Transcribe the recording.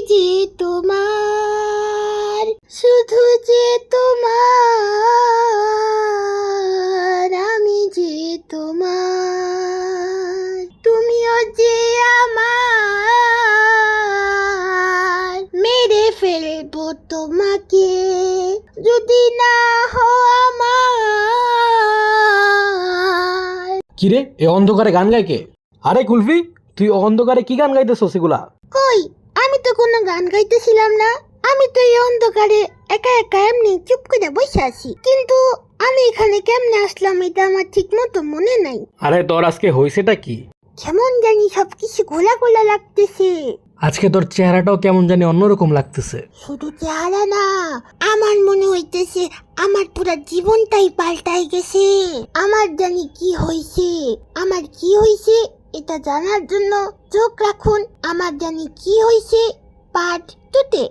যে তোমার, শুধু যে তোমার, আমি যে তোমার, তুমিও যে আমার, মেরে ফেলবো তোমাকে যদি না হও আমার। কিরে এ অন্ধকারে গান গায় কে? আরে কুলফি, তুই অন্ধকারে কি গান গাইতেছস এগুলা? কই, আমি তো কোনো গান গাইতেছিলাম না। আমি তো এই অন্ধকারে একা একা এমনি চুপ করে বসে আছি, কিন্তু আমি এখানে কেমনে আসলাম এটা আমার ঠিক মতো মনে নাই। আরে তোর আজকে হইছেটা কি? কেমন জানি সবকিছু ঘোলা ঘোলা লাগতেছে। আজকে তোর চেহারাটাও কেমন জানি অন্যরকম লাগতেছে। শুধু চেহারা না, আমার মনে হইতেছে আমার পুরো জীবনটাই পাল্টাই গেছে। আমার জানি কি হইছে, আমার কি হইছে এটা জানার জন্য চোখ রাখুন আমার জানি কি হইছে পার্ট 2 তে।